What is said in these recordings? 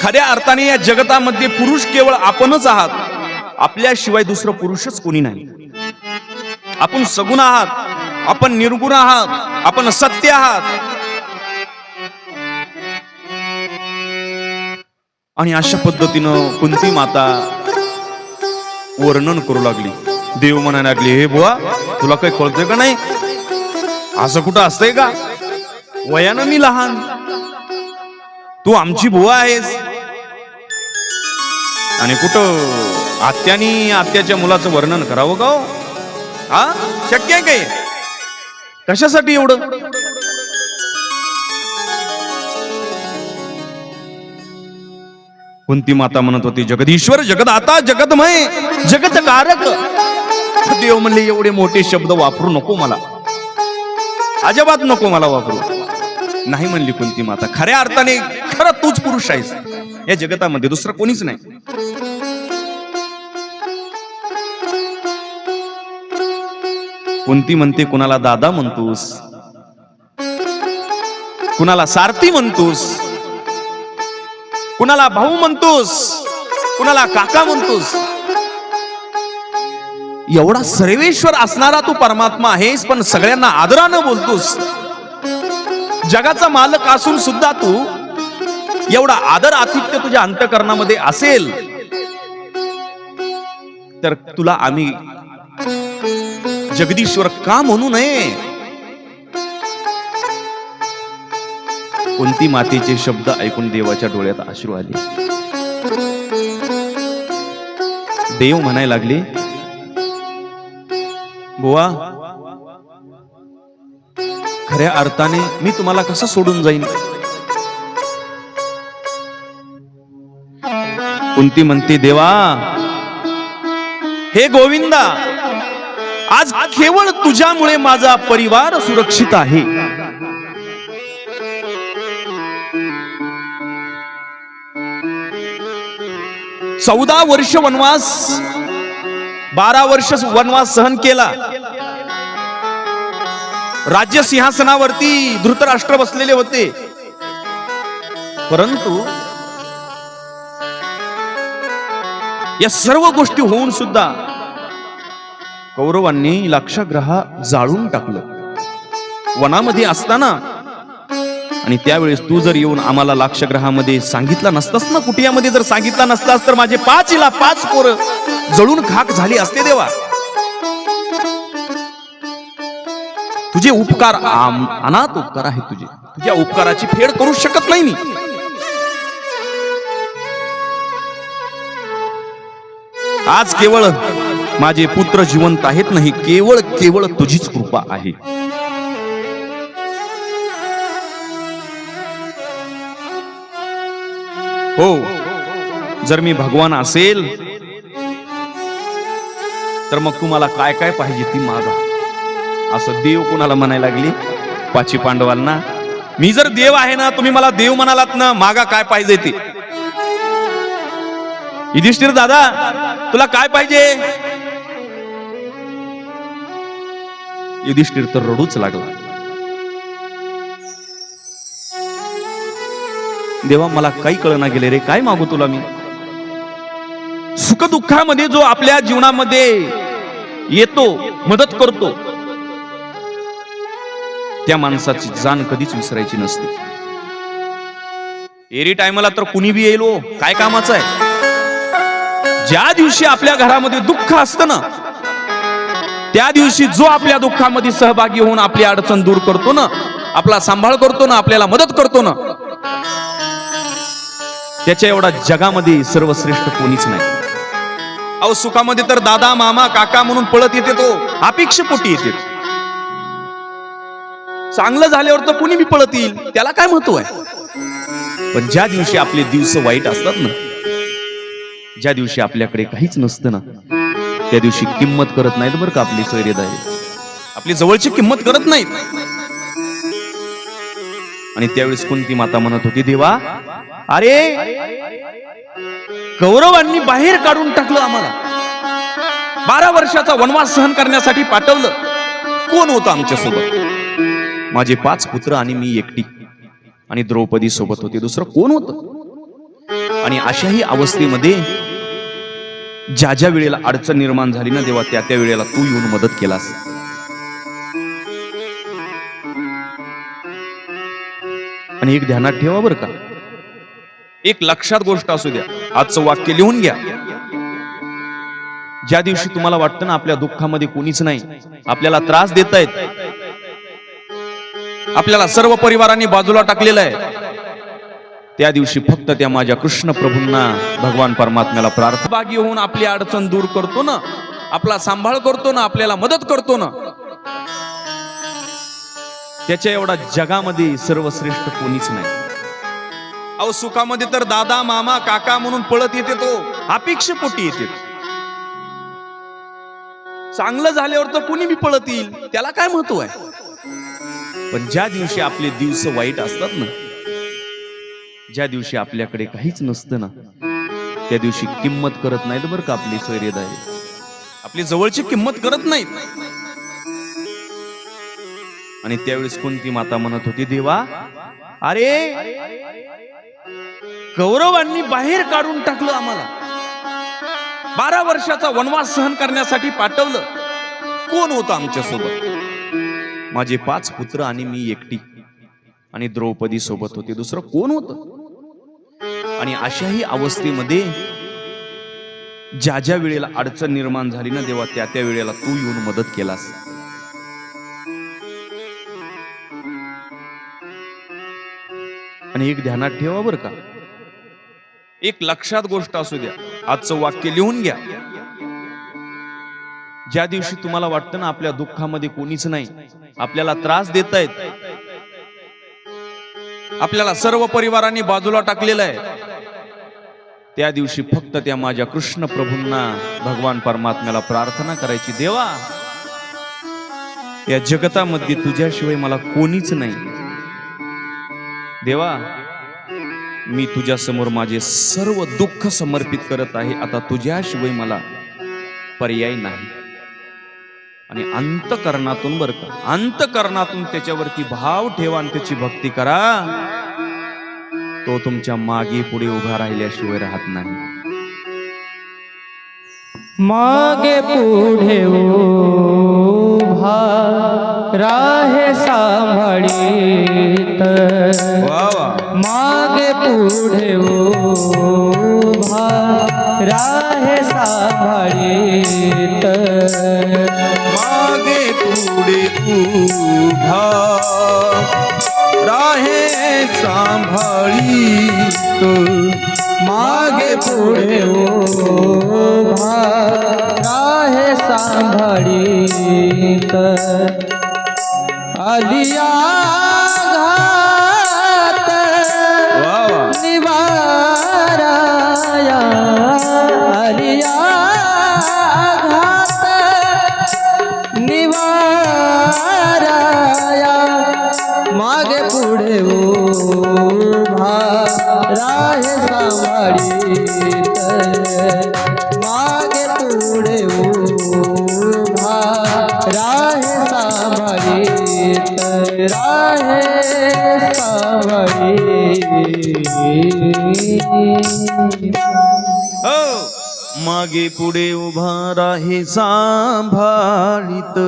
खऱ्या अर्थाने या जगतामध्ये पुरुष केवळ आपणच आहात. आपल्याशिवाय दुसरं पुरुषच कोणी नाही. आपण सगुण आहात, आपण निर्गुण आहात, आपण सत्य आहात. आणि अशा पद्धतीनं कुंती माता वर्णन करू लागली. देव म्हणायला लागली, हे बुवा तुला काही कळतंय का नाही? असं कुठं असतंय का? वयानं मी लहान, तू आमची बुवा आहेस आणि कुठं आत्यानी आत्याच्या मुलाचं वर्णन करावं का? हा शक्य आहे काय? कशासाठी एवढं? कुंती माता म्हणत होती, जगदीश्वर, जगदाता, जगतमय, जगतकारक. देव म्हणले, एवढे मोठे शब्द वापरू नको मला, अजिबात नको मला वापरू. नाही म्हणली कुंती माता, खऱ्या अर्थाने खरं तूच पुरुष आहेस या जगतामध्ये, दुसरं कोणीच नाही. कुंती म्हणते, कुणाला दादा म्हणतोस, कुणाला सारथी म्हणतोस, कुणाला भाऊ म्हणतोस, कुणाला काका म्हणतोस. एवढा सर्वेश्वर असणारा तू परमात्मा आहेस, पण सगळ्यांना आदरानं बोलतोस. जगाचा मालक असून सुद्धा तू एवढा आदर आतिथ्य तुझ्या अंतःकरणामध्ये असेल तर तुला आम्ही जगदीश्वर का म्हणू नये? कुंती मातेचे शब्द ऐकून देवाच्या डोळ्यात अश्रू आले. देव म्हणायला लागले, बुवा खऱ्या अर्थाने मी तुम्हाला कसं सोडून जाईन? कुंती म्हणते, देवा, हे गोविंदा, आज केवळ तुझ्यामुळे माझा परिवार सुरक्षित आहे. चौदा वर्ष वनवास, 12 वर्ष वनवास सहन केला. राज्य सिंहासनावरती धृतराष्ट्र बसलेले होते, परंतु या सर्व गोष्टी होऊन सुद्धा कौरवांनी लाक्षागृह जाळून टाकलं वनामध्ये असताना. आणि त्यावेळेस तू जर येऊन आम्हाला लाक्षागृहामध्ये सांगितलं नसतास ना, कुटियामध्ये जर सांगितलं नसतास, तर माझे 5 पोरं जळून खाक झाली असते. देवा, तुझे उपकार अनाथ उपकार आहेत तुझे, तुझ्या उपकाराची फेड करू शकत नाही मी. आज केवळ माझे पुत्र जिवंत आहेत नाही, केवळ केवळ तुझीच कृपा आहे. हो, जर मी भगवान असेल तर मग तुम्हाला काय काय पाहिजे ती मागा, असं देव कोणाला म्हणायला लागली? 5 पांडवांना. मी जर देव आहे ना, तुम्ही मला देव म्हणालात ना, मागा काय पाहिजे ते. युधिष्ठिर दादा, तुला काय पाहिजे? युधिष्ठिर तर रडूच लागला. देवा, मला काही कळना गेले रे, काय मागू तुला मी? सुख दुःखामध्ये जो आपल्या जीवनामध्ये येतो, मदत करतो, त्या माणसाची जाण कधीच विसरायची नसते. एरी टायमाला तर कुणी बी येलो, काय कामाचं आहे? ज्या दिवशी आपल्या घरामध्ये दुःख असतं ना, त्या दिवशी जो आपल्या दुःखामध्ये सहभागी होऊन आपली अडचण दूर करतो ना, आपला सांभाळ करतो ना, आपल्याला मदत करतो ना, त्याच्या एवढा जगामध्ये सर्वश्रेष्ठ कोणीच नाही. अहो, सुखामध्ये तर दादा, मामा, काका म्हणून पळत येते, तो अपेक्षेपोटी येते. चांगलं झाल्यावर तर कुणी बी पळत येईल, त्याला काय महत्व आहे? पण ज्या दिवशी आपले दिवस वाईट असतात ना, ज्या दिवशी आपल्याकडे काहीच नसतं ना, त्या दिवशी किंमत करत नाहीत बरं का आपली सैरेदारी, आपली जवळची किंमत करत नाहीत. आणि त्यावेळेस कुंती माता म्हणत होती, देवा, अरे कौरवांनी बाहेर काढून टाकलं आम्हाला, 12 वर्षाचा वनवास सहन करण्यासाठी पाठवलं. कोण होतं आमच्या सोबत? माझे 5 पुत्र आणि मी एकटी, आणि द्रौपदी सोबत होते. दुसरं कोण होतं? आणि अशाही अवस्थेमध्ये ज्या ज्या वेळेला अडचण निर्माण झाली ना देवा, त्या त्या वेळेला तू येऊन मदत केलास. आणि एक ध्यानात ठेवा बरं का, एक लक्षात गोष्ट असू द्या, आजचं वाक्य लिहून घ्या. ज्या दिवशी तुम्हाला वाटतं ना आपल्या दुःखामध्ये कोणीच नाही, आपल्याला त्रास देत आहेत, आपल्याला सर्व परिवारांनी बाजूला टाकलेलं आहे, त्या दिवशी फक्त त्या माझ्या कृष्ण प्रभूंना, भगवान परमात्म्याला प्रार्थनाभागी होऊन आपली अडचण दूर करतो ना, आपला सांभाळ करतो ना, आपल्याला मदत करतो ना, त्याच्या एवढा जगामध्ये सर्वश्रेष्ठ कोणीच नाही. अहो सुखामध्ये तर दादा मामा काका म्हणून पळत येते, तो अपेक्षेपोटी येते. चांगलं झाल्यावर तर कुणी बी पळत येईल, त्याला काय महत्व आहे. पण ज्या दिवशी आपले दिवस वाईट असतात ना, ज्या दिवशी आपल्याकडे काहीच नसतं ना, त्या दिवशी किंमत करत नाहीत बरं का आपली सोयरेदारी, आपली जवळची किंमत करत नाहीत. आणि त्यावेळेस कोणती माता म्हणत होती, देवा अरे कौरवांनी बाहेर काढून टाकलं आम्हाला, 12 वर्षाचा वनवास सहन करण्यासाठी पाठवलं, कोण होतं आमच्या सोबत? माझे 5 पुत्र आणि मी एकटी, आणि द्रौपदी सोबत होते, दुसरं कोण होतं? आणि अशाही अवस्थेमध्ये ज्या ज्या वेळेला अडचण निर्माण झाली ना देवा, त्या त्या वेळेला तू येऊन मदत केलास. आणि एक ध्यानात ठेवा बरं का, एक लक्षात गोष्ट असू द्या, आजचं वाक्य लिहून घ्या. ज्या दिवशी तुम्हाला वाटतं ना आपल्या दुःखामध्ये कोणीच नाही, आपल्याला त्रास देत आहेत, आपल्याला सर्व परिवारांनी बाजूला टाकलेलं आहे, त्या दिवशी फक्त त्या माझ्या कृष्ण प्रभूंना, भगवान परमात्म्याला प्रार्थना करायची, देवा या जगतामध्ये तुझ्याशिवाय मला कोणीच नाही. देवा मी तुझ्या समोर माझे सर्व दुःख समर्पित करत आहे, आता तुझ्याशिवाय मला पर्याय नाही. आणि अंतकरणातून बरं का, अंतकरणातून त्याच्यावरती भाव ठेवा आणि त्याची भक्ती करा, तो तुमच्या मागे पुढे उभा राहिल्याशिवाय राहत नाही. मागे पुढे उभा राहे सांभाळीत, मागे पुढे उभा राहे सांभाळीत, मागे पुढे उभा राहे सांभाळीत, मागे पुढे उभा राहे सांभाळीत, आलिया घात निवाराया, आलिया घात निवाराया, मागे पुढे उभा राहे सांभाळीत, मागे पुढे उभा राहे सांभाळीत, राहे सांभाळीत. हो मागे पुढे उभा राहे सांभाळीत,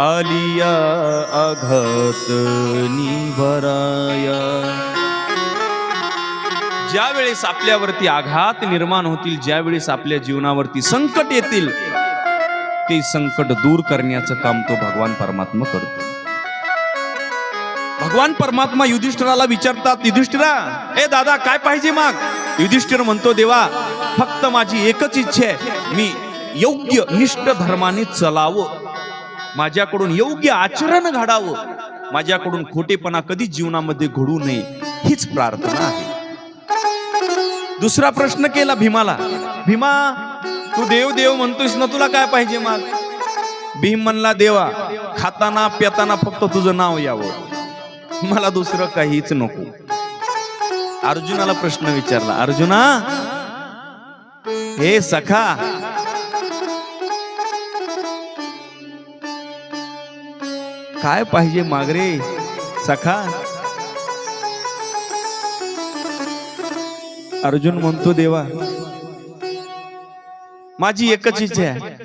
आलिया आघात निवाराया. ज्या वेळेस आपल्यावरती आघात निर्माण होतील, ज्या वेळेस आपल्या जीवनावरती संकट येतील, ते संकट दूर करण्याचं काम तो भगवान परमात्मा करतो. भगवान परमात्मा युधिष्ठिराला विचारतात, युधिष्ठिरा ए दादा काय पाहिजे माग? युधिष्ठिर म्हणतो, देवा फक्त माझी एकच इच्छा आहे, मी योग्य निष्ठ धर्माने चलावं, माझ्याकडून योग्य आचरण घडावं, माझ्याकडून खोटेपणा कधी जीवनामध्ये घडू नये, हीच प्रार्थना आहे. दुसरा प्रश्न केला भीमाला, भीमा तू देव देव म्हणतोस ना, तुला काय पाहिजे माग? भीम म्हणला, देवा खाताना पिताना फक्त तुझं नाव यावं, मला दुसरं काहीच नको. अर्जुनाला प्रश्न विचारला, अर्जुना हे सखा काय पाहिजे माग रे सखा? अर्जुन म्हणतो देवा माझी एकच इच्छा आहे